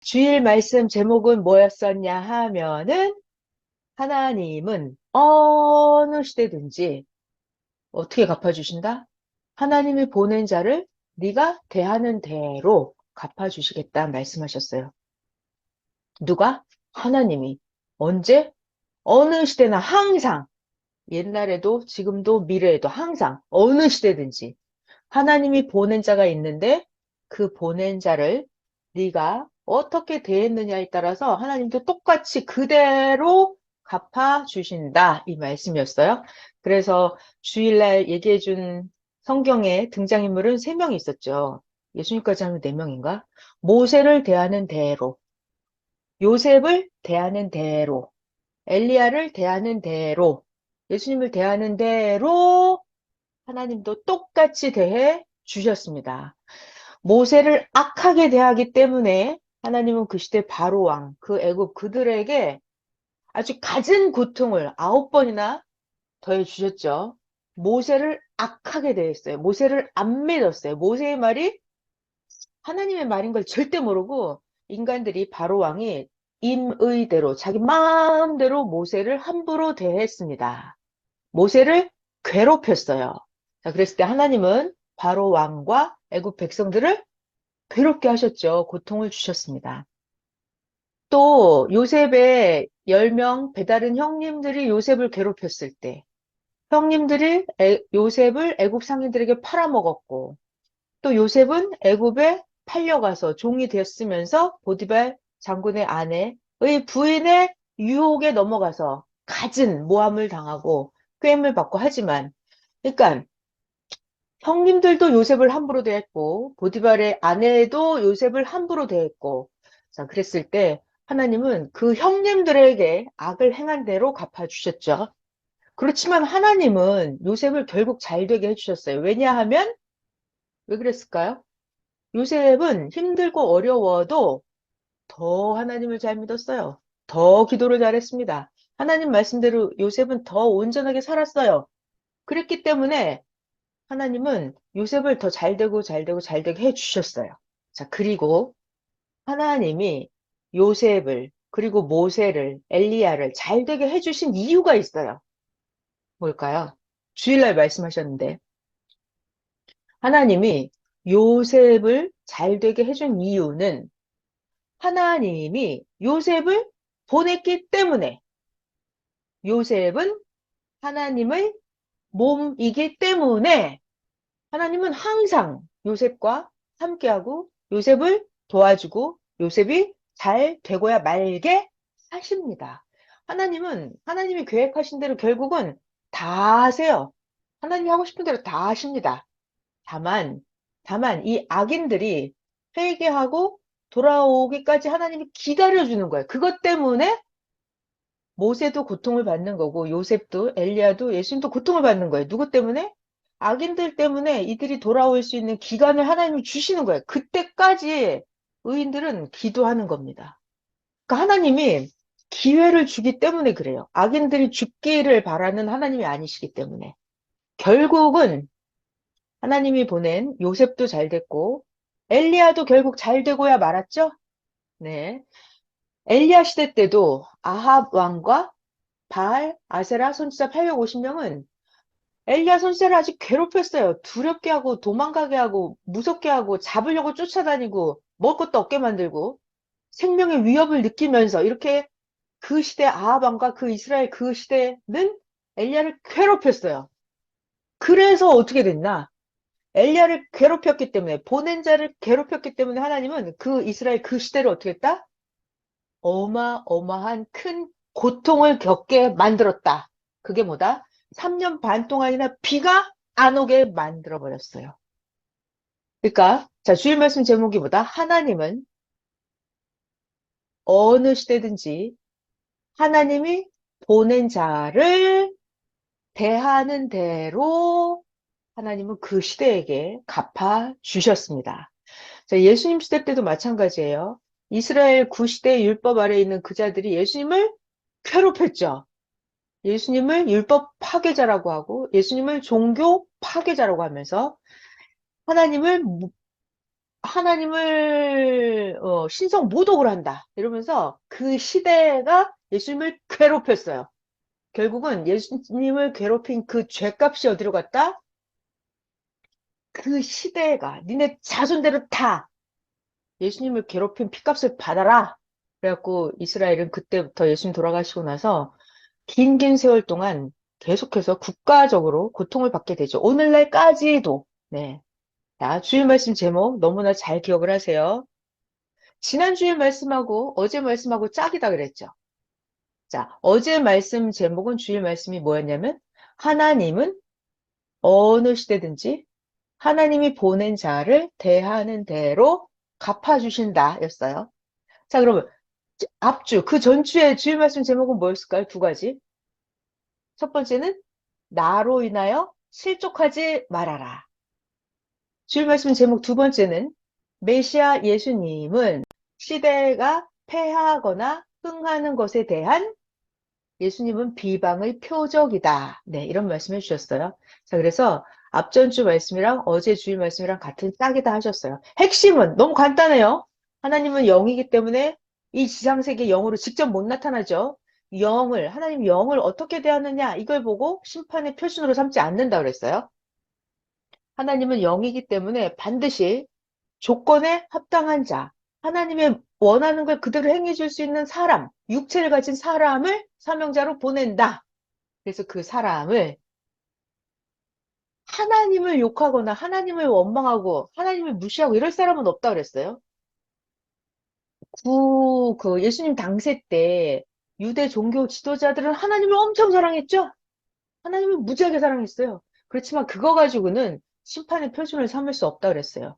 주일 말씀 제목은 뭐였었냐 하면은 하나님은 어느 시대든지 어떻게 갚아주신다? 하나님이 보낸 자를 네가 대하는 대로 갚아주시겠다 말씀하셨어요. 누가? 하나님이. 언제? 어느 시대나 항상. 옛날에도 지금도 미래에도 항상 어느 시대든지 하나님이 보낸 자가 있는데 그 보낸 자를 네가 어떻게 대했느냐에 따라서 하나님도 똑같이 그대로 갚아 주신다 이 말씀이었어요. 그래서 주일날 얘기해 준 성경에 등장인물은 3명이 있었죠. 예수님까지 하면 4명인가? 모세를 대하는 대로, 요셉을 대하는 대로, 엘리야를 대하는 대로, 예수님을 대하는 대로 하나님도 똑같이 대해 주셨습니다. 모세를 악하게 대하기 때문에 하나님은 그 시대 바로왕, 그 애굽 그들에게 아주 갖은 고통을 9번이나 더해 주셨죠. 모세를 악하게 대했어요. 모세를 안 믿었어요. 모세의 말이 하나님의 말인 걸 절대 모르고 인간들이 바로왕이 임의대로 자기 마음대로 모세를 함부로 대했습니다. 모세를 괴롭혔어요. 자, 그랬을 때 하나님은 바로 왕과 애굽 백성들을 괴롭게 하셨죠. 고통을 주셨습니다. 또 요셉의 10명 배다른 형님들이 요셉을 괴롭혔을 때 형님들이 요셉을 애굽 상인들에게 팔아먹었고 또 요셉은 애굽에 팔려가서 종이 되었으면서 보디발 장군의 아내의 부인의 유혹에 넘어가서 갖은 모함을 당하고 꾀임을 받고 하지만 그러니까 형님들도 요셉을 함부로 대했고 보디발의 아내도 요셉을 함부로 대했고 자 그랬을 때 하나님은 그 형님들에게 악을 행한 대로 갚아주셨죠. 그렇지만 하나님은 요셉을 결국 잘 되게 해주셨어요. 왜냐하면 왜 그랬을까요? 요셉은 힘들고 어려워도 더 하나님을 잘 믿었어요. 더 기도를 잘했습니다. 하나님 말씀대로 요셉은 더 온전하게 살았어요. 그랬기 때문에 하나님은 요셉을 더 잘되고 잘되고 잘되게 해주셨어요. 자, 그리고 하나님이 요셉을 그리고 모세를 엘리야를 잘되게 해주신 이유가 있어요. 뭘까요? 주일날 말씀하셨는데 하나님이 요셉을 잘되게 해준 이유는 하나님이 요셉을 보냈기 때문에 요셉은 하나님의 몸이기 때문에 하나님은 항상 요셉과 함께하고 요셉을 도와주고 요셉이 잘 되고야 말게 하십니다. 하나님은 하나님이 계획하신 대로 결국은 다 하세요. 하나님이 하고 싶은 대로 다 하십니다. 다만, 다만 이 악인들이 회개하고 돌아오기까지 하나님이 기다려주는 거예요. 그것 때문에 모세도 고통을 받는 거고 요셉도 엘리야도 예수님도 고통을 받는 거예요. 누구 때문에? 악인들 때문에 이들이 돌아올 수 있는 기간을 하나님이 주시는 거예요. 그때까지 의인들은 기도하는 겁니다. 그러니까 하나님이 기회를 주기 때문에 그래요. 악인들이 죽기를 바라는 하나님이 아니시기 때문에. 결국은 하나님이 보낸 요셉도 잘 됐고 엘리야도 결국 잘 되고야 말았죠? 네. 엘리야 시대 때도 아합 왕과 바알, 아세라 선지자 850명은 엘리야 선지자를 아주 괴롭혔어요. 두렵게 하고 도망가게 하고 무섭게 하고 잡으려고 쫓아다니고 먹을 것도 없게 만들고 생명의 위협을 느끼면서 이렇게 그 시대 아합 왕과 그 이스라엘 그 시대는 엘리야를 괴롭혔어요. 그래서 어떻게 됐나? 엘리야를 괴롭혔기 때문에 보낸 자를 괴롭혔기 때문에 하나님은 그 이스라엘 그 시대를 어떻게 했다? 어마어마한 큰 고통을 겪게 만들었다. 그게 뭐다? 3년 반 동안이나 비가 안 오게 만들어 버렸어요. 그러니까 자 주일 말씀 제목이 뭐다? 하나님은 어느 시대든지 하나님이 보낸 자를 대하는 대로 하나님은 그 시대에게 갚아 주셨습니다. 자, 예수님 시대 때도 마찬가지예요. 이스라엘 구시대 율법 아래에 있는 그 자들이 예수님을 괴롭혔죠. 예수님을 율법 파괴자라고 하고 예수님을 종교 파괴자라고 하면서 하나님을 하나님을 신성 모독을 한다. 이러면서 그 시대가 예수님을 괴롭혔어요. 결국은 예수님을 괴롭힌 그 죄값이 어디로 갔다? 그 시대가 니네 자손대로 다 예수님을 괴롭힌 피값을 받아라. 그래갖고 이스라엘은 그때부터 예수님 돌아가시고 나서 긴 세월 동안 계속해서 국가적으로 고통을 받게 되죠. 오늘날까지도. 네. 자, 주일 말씀 제목 너무나 잘 기억을 하세요. 지난 주일 말씀하고 어제 말씀하고 짝이다 그랬죠. 자, 어제 말씀 제목은 주일 말씀이 뭐였냐면 하나님은 어느 시대든지 하나님이 보낸 자를 대하는 대로 갚아주신다 였어요. 자, 그러면 앞주, 그 전주의 주일 말씀 제목은 뭐였을까요? 두 가지. 첫 번째는 나로 인하여 실족하지 말아라. 주일 말씀 제목 두 번째는 메시아 예수님은 시대가 패하거나 흥하는 것에 대한 예수님은 비방의 표적이다. 네, 이런 말씀 해주셨어요. 자, 그래서 앞전주 말씀이랑 어제 주일 말씀이랑 같은 짝이다 하셨어요. 핵심은 너무 간단해요. 하나님은 영이기 때문에 이 지상세계 영으로 직접 못 나타나죠. 하나님 영을 어떻게 대하느냐, 이걸 보고 심판의 표준으로 삼지 않는다 그랬어요. 하나님은 영이기 때문에 반드시 조건에 합당한 자, 하나님의 원하는 걸 그대로 행해 줄 수 있는 사람, 육체를 가진 사람을 사명자로 보낸다. 그래서 그 사람을 하나님을 욕하거나 하나님을 원망하고 하나님을 무시하고 이럴 사람은 없다 그랬어요. 그 예수님 당세 때 유대 종교 지도자들은 하나님을 엄청 사랑했죠? 하나님을 무지하게 사랑했어요. 그렇지만 그거 가지고는 심판의 표준을 삼을 수 없다 그랬어요.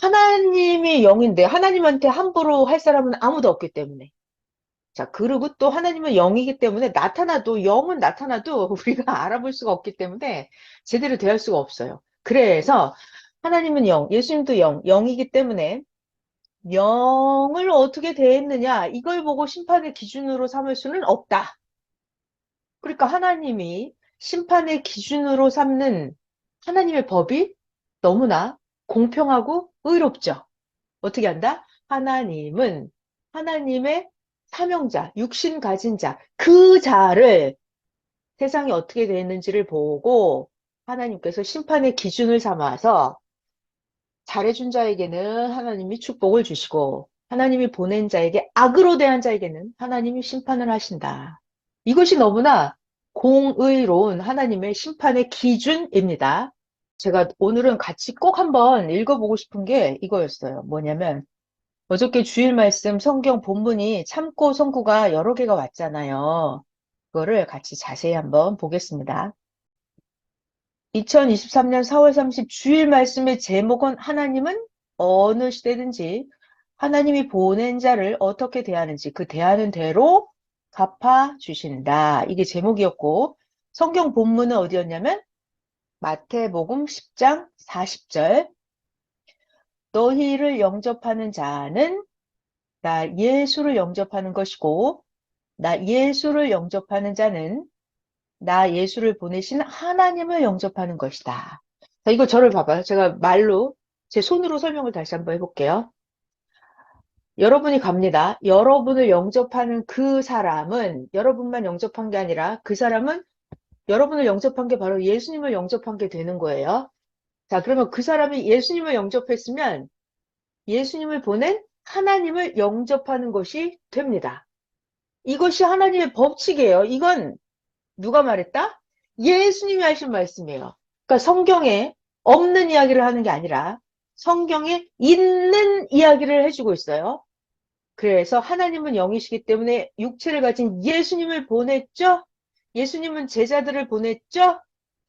하나님이 영인데 하나님한테 함부로 할 사람은 아무도 없기 때문에. 자, 그리고 또 하나님은 영이기 때문에 영은 나타나도 우리가 알아볼 수가 없기 때문에 제대로 대할 수가 없어요. 그래서 하나님은 영, 예수님도 영이기 때문에 영을 어떻게 대했느냐, 이걸 보고 심판의 기준으로 삼을 수는 없다. 그러니까 하나님이 심판의 기준으로 삼는 하나님의 법이 너무나 공평하고 의롭죠. 어떻게 한다? 하나님은 하나님의 사명자, 육신 가진 자, 그 자를 세상이 어떻게 되었는지를 보고 하나님께서 심판의 기준을 삼아서 잘해준 자에게는 하나님이 축복을 주시고 하나님이 보낸 자에게 악으로 대한 자에게는 하나님이 심판을 하신다. 이것이 너무나 공의로운 하나님의 심판의 기준입니다. 제가 오늘은 같이 꼭 한번 읽어보고 싶은 게 이거였어요. 뭐냐면 어저께 주일 말씀 성경 본문이 참고 성구가 여러 개가 왔잖아요. 그거를 같이 자세히 한번 보겠습니다. 2023년 4월 30 주일 말씀의 제목은 하나님은 어느 시대든지 하나님이 보낸 자를 어떻게 대하는지 그 대하는 대로 갚아 주신다. 이게 제목이었고 성경 본문은 어디였냐면 마태복음 10장 40절 너희를 영접하는 자는 나 예수를 영접하는 것이고 나 예수를 영접하는 자는 나 예수를 보내신 하나님을 영접하는 것이다. 자, 이거 저를 봐봐요. 제가 말로 제 손으로 설명을 다시 한번 해볼게요. 여러분이 갑니다. 여러분을 영접하는 그 사람은 여러분만 영접한 게 아니라 그 사람은 여러분을 영접한 게 바로 예수님을 영접한 게 되는 거예요. 자, 그러면 그 사람이 예수님을 영접했으면 예수님을 보낸 하나님을 영접하는 것이 됩니다. 이것이 하나님의 법칙이에요. 이건 누가 말했다? 예수님이 하신 말씀이에요. 그러니까 성경에 없는 이야기를 하는 게 아니라 성경에 있는 이야기를 해주고 있어요. 그래서 하나님은 영이시기 때문에 육체를 가진 예수님을 보냈죠? 예수님은 제자들을 보냈죠?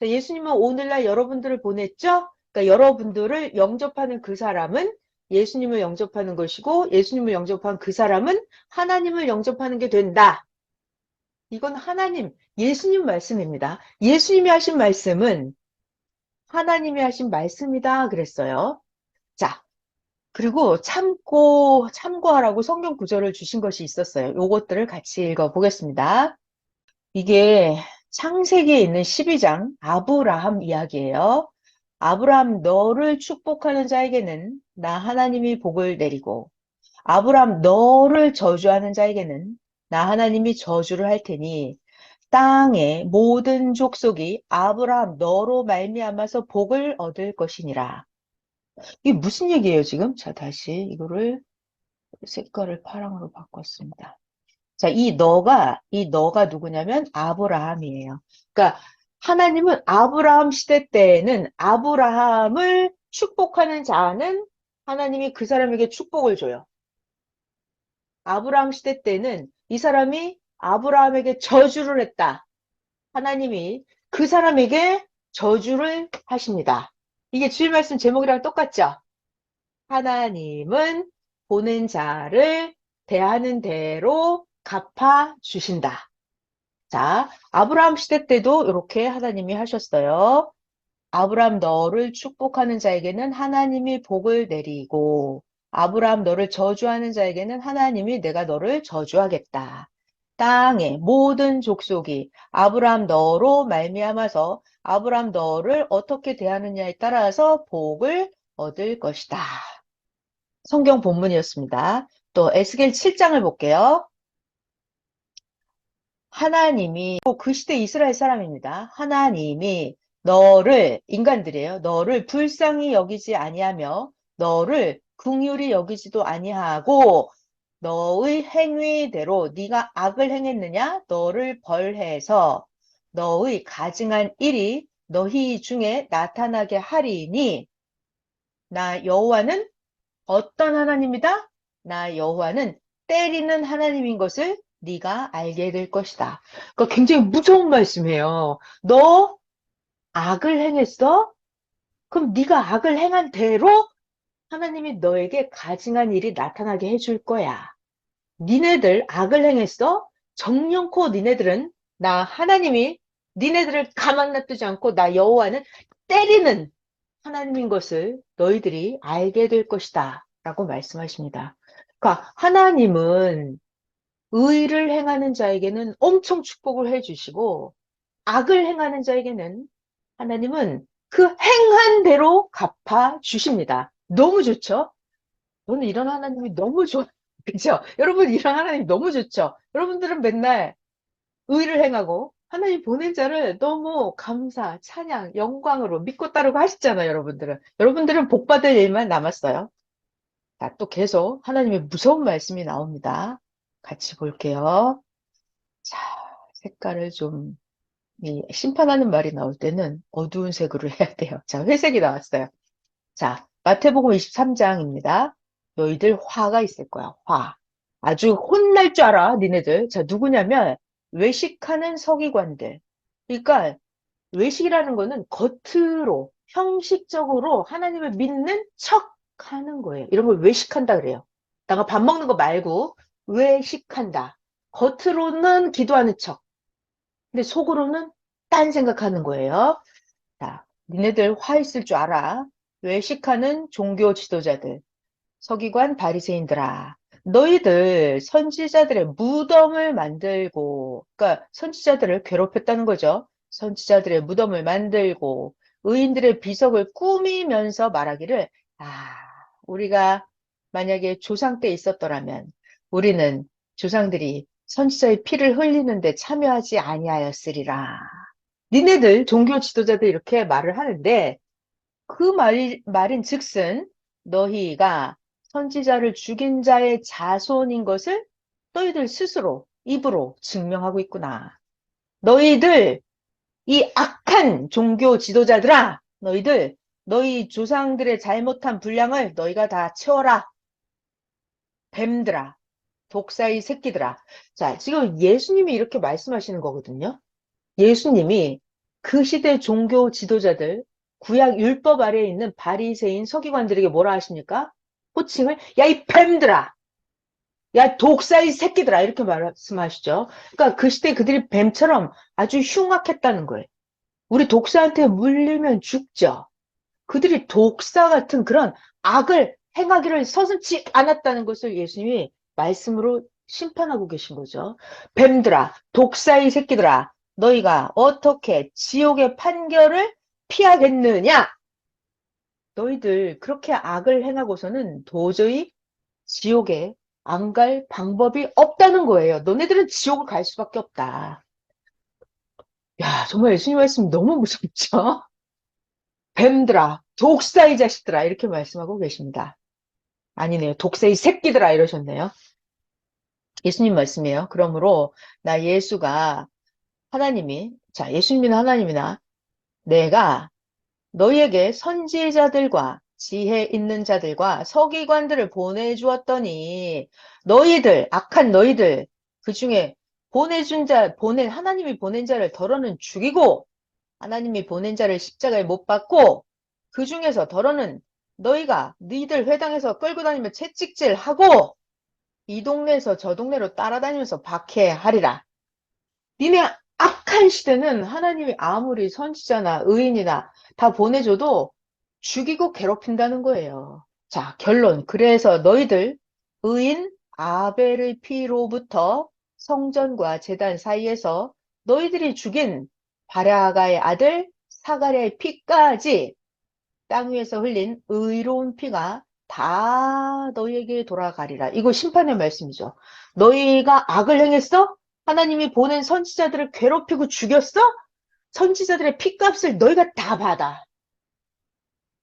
예수님은 오늘날 여러분들을 보냈죠? 그러니까 여러분들을 영접하는 그 사람은 예수님을 영접하는 것이고 예수님을 영접한 그 사람은 하나님을 영접하는 게 된다. 이건 예수님 말씀입니다. 예수님이 하신 말씀은 하나님이 하신 말씀이다 그랬어요. 자, 그리고 참고하라고 성경 구절을 주신 것이 있었어요. 요것들을 같이 읽어보겠습니다. 이게 창세기에 있는 12장 아브라함 이야기예요. 아브라함 너를 축복하는 자에게는 나 하나님이 복을 내리고 아브라함 너를 저주하는 자에게는 나 하나님이 저주를 할 테니 땅의 모든 족속이 아브라함 너로 말미암아서 복을 얻을 것이니라. 이게 무슨 얘기예요, 지금? 자, 다시 이거를 색깔을 파랑으로 바꿨습니다. 자, 이 너가 누구냐면 아브라함이에요. 그러니까 하나님은 아브라함 시대 때에는 아브라함을 축복하는 자는 하나님이 그 사람에게 축복을 줘요. 아브라함 시대 때는 이 사람이 아브라함에게 저주를 했다. 하나님이 그 사람에게 저주를 하십니다. 이게 주일 말씀 제목이랑 똑같죠? 하나님은 보낸 자를 대하는 대로 갚아 주신다. 자, 아브라함 시대 때도 이렇게 하나님이 하셨어요. 아브라함 너를 축복하는 자에게는 하나님이 복을 내리고 아브라함 너를 저주하는 자에게는 하나님이 내가 너를 저주하겠다. 땅의 모든 족속이 아브라함 너로 말미암아서 아브라함 너를 어떻게 대하느냐에 따라서 복을 얻을 것이다. 성경 본문이었습니다. 또 에스겔 7장을 볼게요. 하나님이 그 시대 이스라엘 사람입니다. 하나님이 너를 인간들이에요. 너를 불쌍히 여기지 아니하며 너를 긍휼히 여기지도 아니하고 너의 행위대로 네가 악을 행했느냐 너를 벌해서 너의 가증한 일이 너희 중에 나타나게 하리니 나 여호와는 어떤 하나님이다? 나 여호와는 때리는 하나님인 것을 네가 알게 될 것이다. 그러니까 굉장히 무서운 말씀이에요. 너 악을 행했어? 그럼 네가 악을 행한 대로 하나님이 너에게 가증한 일이 나타나게 해줄 거야. 니네들 악을 행했어? 정령코 니네들은 나 하나님이 니네들을 가만 놔두지 않고 나 여호와는 때리는 하나님인 것을 너희들이 알게 될 것이다. 라고 말씀하십니다. 그러니까 하나님은 의를 행하는 자에게는 엄청 축복을 해주시고 악을 행하는 자에게는 하나님은 그 행한 대로 갚아 주십니다. 너무 좋죠? 저는 이런 하나님이 너무 좋아. 그죠? 여러분, 이런 하나님 너무 좋죠? 여러분들은 맨날 의를 행하고 하나님 보낸 자를 너무 감사, 찬양, 영광으로 믿고 따르고 하시잖아요, 여러분들은. 여러분들은 복 받을 일만 남았어요. 자, 또 계속 하나님의 무서운 말씀이 나옵니다. 같이 볼게요. 자, 색깔을 좀, 이 심판하는 말이 나올 때는 어두운 색으로 해야 돼요. 자, 회색이 나왔어요. 자, 마태복음 23장입니다. 너희들 화가 있을 거야, 화. 아주 혼날 줄 알아, 니네들. 자, 누구냐면, 외식하는 서기관들. 그러니까, 외식이라는 거는 겉으로, 형식적으로 하나님을 믿는 척 하는 거예요. 이런 걸 외식한다 그래요. 내가 밥 먹는 거 말고, 외식한다. 겉으로는 기도하는 척. 근데 속으로는 딴 생각하는 거예요. 자, 니네들 화 있을 줄 알아. 외식하는 종교 지도자들, 서기관 바리새인들아. 너희들 선지자들의 무덤을 만들고, 그러니까 선지자들을 괴롭혔다는 거죠. 선지자들의 무덤을 만들고 의인들의 비석을 꾸미면서 말하기를, 아, 우리가 만약에 조상 때 있었더라면 우리는 조상들이 선지자의 피를 흘리는데 참여하지 아니하였으리라. 니네들 종교 지도자들 이렇게 말을 하는데 그 말인 즉슨 너희가 선지자를 죽인 자의 자손인 것을 너희들 스스로 입으로 증명하고 있구나. 너희들 이 악한 종교 지도자들아, 너희들 너희 조상들의 잘못한 분량을 너희가 다 채워라. 뱀들아, 독사의 새끼들아. 자, 지금 예수님이 이렇게 말씀하시는 거거든요. 예수님이 그 시대 종교 지도자들, 구약 율법 아래에 있는 바리새인 서기관들에게 뭐라 하십니까? 호칭을 야 이 뱀들아, 야 독사의 새끼들아 이렇게 말씀하시죠. 그러니까 그 시대 그들이 뱀처럼 아주 흉악했다는 거예요. 우리 독사한테 물리면 죽죠. 그들이 독사 같은 그런 악을 행하기를 서슴지 않았다는 것을 예수님이 말씀으로 심판하고 계신 거죠. 뱀들아, 독사의 새끼들아, 너희가 어떻게 지옥의 판결을 피하겠느냐? 너희들 그렇게 악을 행하고서는 도저히 지옥에 안 갈 방법이 없다는 거예요. 너네들은 지옥을 갈 수밖에 없다. 야, 정말 예수님 말씀 너무 무섭죠? 뱀들아, 독사의 자식들아, 이렇게 말씀하고 계십니다. 아니네요. 독사의 새끼들아, 이러셨네요. 예수님 말씀이에요. 그러므로, 나 예수가 하나님이, 자, 예수님이나 하나님이나 내가 너희에게 선지자들과 지혜 있는 자들과 서기관들을 보내주었더니 너희들, 악한 너희들, 그 중에 하나님이 보낸 자를 더러는 죽이고 하나님이 보낸 자를 십자가에 못 박고 그 중에서 더러는 너희가 너희들 회당에서 끌고 다니며 채찍질하고 이 동네에서 저 동네로 따라다니면서 박해하리라. 니네 악한 시대는 하나님이 아무리 선지자나 의인이나 다 보내줘도 죽이고 괴롭힌다는 거예요. 자, 결론. 그래서 너희들 의인 아벨의 피로부터 성전과 제단 사이에서 너희들이 죽인 바라가의 아들 사가랴의 피까지 땅 위에서 흘린 의로운 피가 다 너희에게 돌아가리라. 이거 심판의 말씀이죠. 너희가 악을 행했어? 하나님이 보낸 선지자들을 괴롭히고 죽였어? 선지자들의 피값을 너희가 다 받아.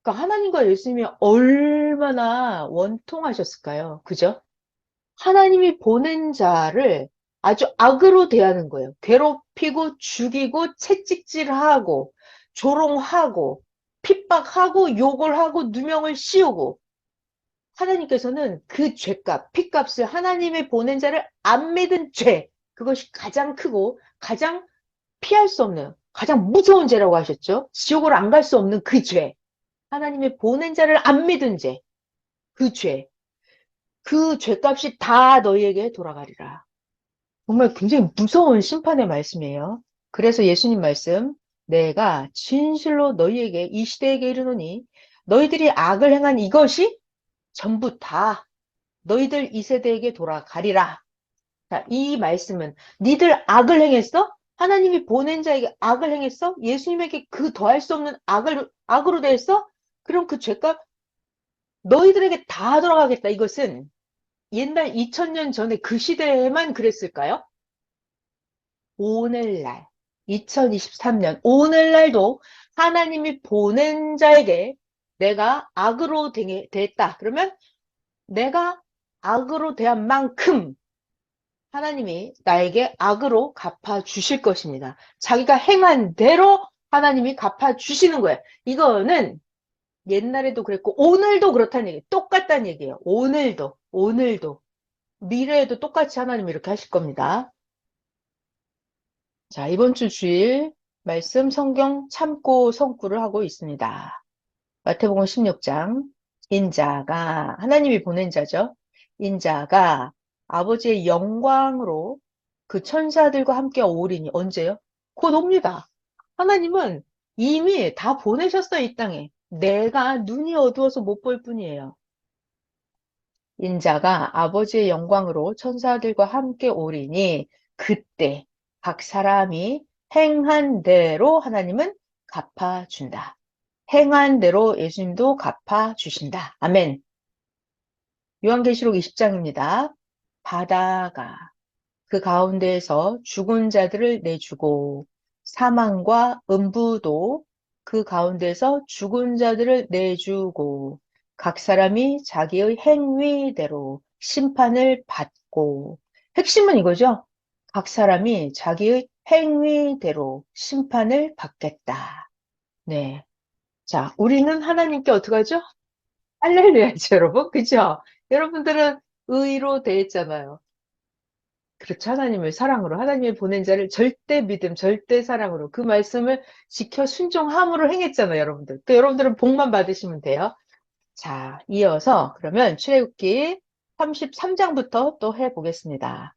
그러니까 하나님과 예수님이 얼마나 원통하셨을까요? 그죠? 하나님이 보낸 자를 아주 악으로 대하는 거예요. 괴롭히고 죽이고 채찍질하고 조롱하고 핍박하고 욕을 하고 누명을 씌우고 하나님께서는 그 죄값, 피값을 하나님의 보낸 자를 안 믿은 죄, 그것이 가장 크고 가장 피할 수 없는 가장 무서운 죄라고 하셨죠. 지옥으로 안 갈 수 없는 그 죄, 하나님의 보낸 자를 안 믿은 죄, 그 죄, 그 죄값이 다 너희에게 돌아가리라. 정말 굉장히 무서운 심판의 말씀이에요. 그래서 예수님 말씀, 내가 진실로 너희에게 이 시대에게 이르노니 너희들이 악을 행한 이것이 전부 다 너희들 이 세대에게 돌아가리라. 자, 이 말씀은 니들 악을 행했어? 하나님이 보낸 자에게 악을 행했어? 예수님에게 그 더할 수 없는 악으로 대했어? 그럼 그 죄값 너희들에게 다 돌아가겠다. 이것은 옛날 2000년 전에 그 시대에만 그랬을까요? 오늘날, 2023년, 오늘날도 하나님이 보낸 자에게 내가 악으로 대했다. 그러면 내가 악으로 대한 만큼 하나님이 나에게 악으로 갚아주실 것입니다. 자기가 행한 대로 하나님이 갚아주시는 거예요. 이거는 옛날에도 그랬고 오늘도 그렇다는 얘기예요. 똑같다는 얘기예요. 오늘도. 미래에도 똑같이 하나님이 이렇게 하실 겁니다. 자, 이번 주 주일 말씀 성경 참고 성구를 하고 있습니다. 마태복음 16장 인자가 하나님이 보낸 자죠. 인자가 아버지의 영광으로 그 천사들과 함께 오리니 언제요? 곧 옵니다. 하나님은 이미 다 보내셨어요, 이 땅에. 내가 눈이 어두워서 못 볼 뿐이에요. 인자가 아버지의 영광으로 천사들과 함께 오리니 그때 각 사람이 행한 대로 하나님은 갚아준다. 행한 대로 예수님도 갚아주신다. 아멘. 요한계시록 20장입니다. 바다가 그 가운데에서 죽은 자들을 내주고 사망과 음부도 그 가운데서 죽은 자들을 내주고 각 사람이 자기의 행위대로 심판을 받고 핵심은 이거죠. 각 사람이 자기의 행위대로 심판을 받겠다. 네. 자, 우리는 하나님께 어떻게 하죠? 할렐루야죠, 여러분. 그죠? 여러분들은 의로 대했잖아요. 그렇죠. 하나님을 사랑으로, 하나님이 보낸 자를 절대 믿음, 절대 사랑으로 그 말씀을 지켜 순종함으로 행했잖아요, 여러분들. 또 여러분들은 복만 받으시면 돼요. 자, 이어서 그러면 출애굽기 33장부터 또 해보겠습니다.